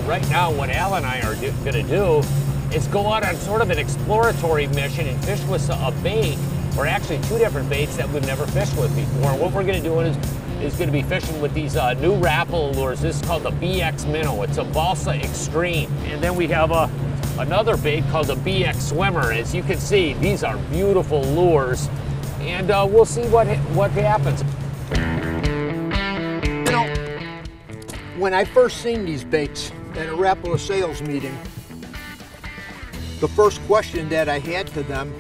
right now what Al and I are going to do is go out on sort of an exploratory mission and fish with a bait, or actually two different baits that we've never fished with before. And what we're going to do is going to be fishing with these new Rapala lures. This is called the BX Minnow. It's a balsa extreme. And then we have another bait called the BX Swimmer. As you can see, these are beautiful lures, and we'll see what happens. You know, when I first seen these baits at a Rapala sales meeting, the first question that I had to them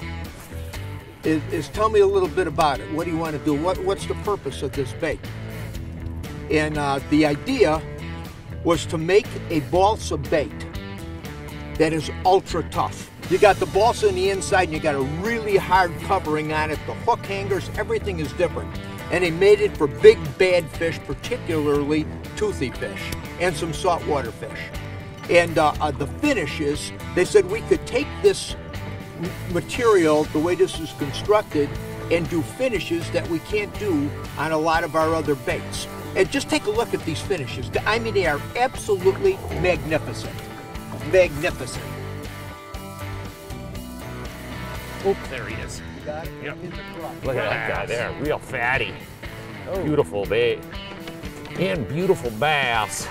is tell me a little bit about it. What do you want to do? What's the purpose of this bait? And the idea was to make a balsa bait that is ultra tough. You got the balsa on the inside and you got a really hard covering on it. The hook hangers, everything is different. And they made it for big bad fish, particularly toothy fish and some saltwater fish. And the finishes, they said we could take this material, the way this is constructed, and do finishes that we can't do on a lot of our other baits. And just take a look at these finishes. I mean, they are absolutely magnificent. Magnificent. Oops, there he is. You got it? Yep. In the truck. Look at that guy there, real fatty. Oh. Beautiful bait. And beautiful bass.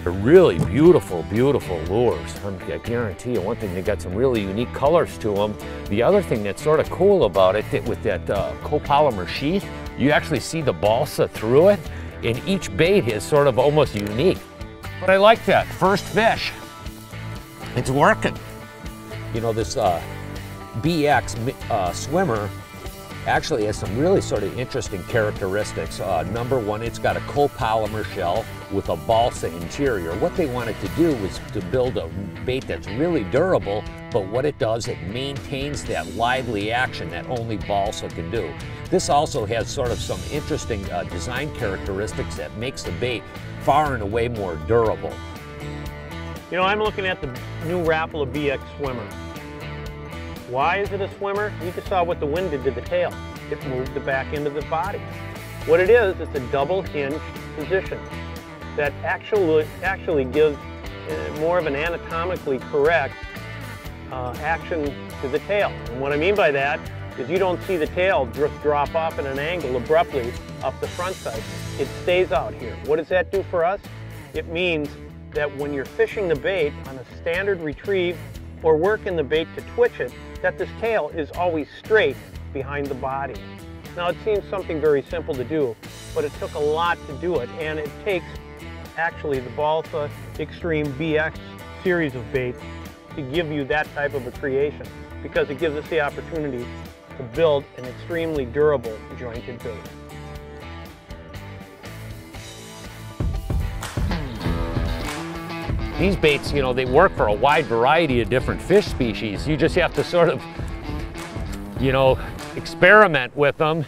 They're really beautiful, beautiful lures. I guarantee you one thing, they got some really unique colors to them. The other thing that's sort of cool about it, that with that copolymer sheath, you actually see the balsa through it, and each bait is sort of almost unique. But I like that, first fish. It's working. You know, this BX Swimmer actually has some really sort of interesting characteristics. Number one, it's got a copolymer shell with a balsa interior. What they wanted to do was to build a bait that's really durable, but what it does, it maintains that lively action that only balsa can do. This also has sort of some interesting design characteristics that makes the bait far and away more durable. You know, I'm looking at the new Rapala BX Swimmer. Why is it a swimmer? You just saw what the wind did to the tail. It moved the back end of the body. What it is, it's a double hinged position that actually gives more of an anatomically correct action to the tail. And what I mean by that is you don't see the tail just drop off at an angle abruptly up the front side. It stays out here. What does that do for us? It means that when you're fishing the bait on a standard retrieve or working the bait to twitch it, that this tail is always straight behind the body. Now it seems something very simple to do, but it took a lot to do it, and it takes actually the Balsa Extreme BX series of baits to give you that type of a creation, because it gives us the opportunity to build an extremely durable jointed bait. These baits, you know, they work for a wide variety of different fish species. You just have to sort of, you know, experiment with them.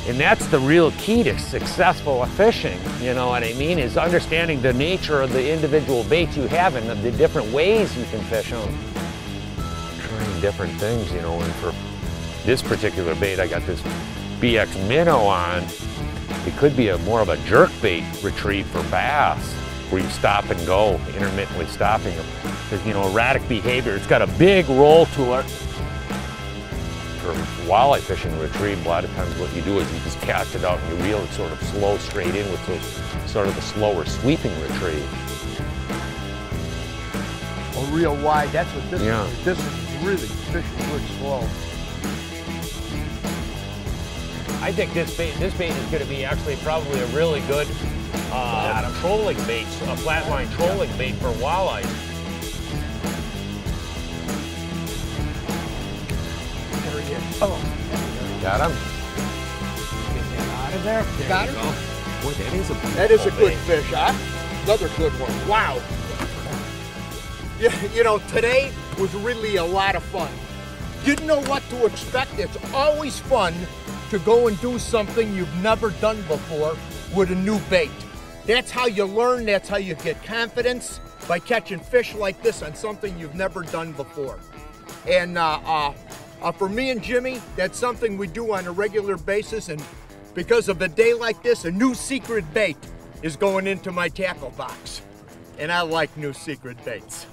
And that's the real key to successful fishing, you know what I mean, is understanding the nature of the individual baits you have and the different ways you can fish them. Trying different things, you know, and for this particular bait, I got this BX Minnow on. It could be more of a jerk bait retrieve for bass, where you stop and go, intermittently stopping them. Because, you know, erratic behavior, it's got a big roll to it. For walleye fishing and retrieve, a lot of times what you do is you just cast it out and you reel it sort of slow straight in with those, sort of a slower sweeping retrieve. A real wide, that's what this is. This is really fishing good slow. I think this bait is going to be actually probably a really good trolling bait, a flatline trolling bait for walleye. There he is. Oh, got him. Get that out of there. You got him? Boy, that is a good fish, huh? Another good one. Wow. You know, today was really a lot of fun. Didn't know what to expect. It's always fun to go and do something you've never done before with a new bait. That's how you learn, that's how you get confidence, by catching fish like this on something you've never done before. And for me and Jimmy, that's something we do on a regular basis, and because of a day like this, a new secret bait is going into my tackle box. and I like new secret baits.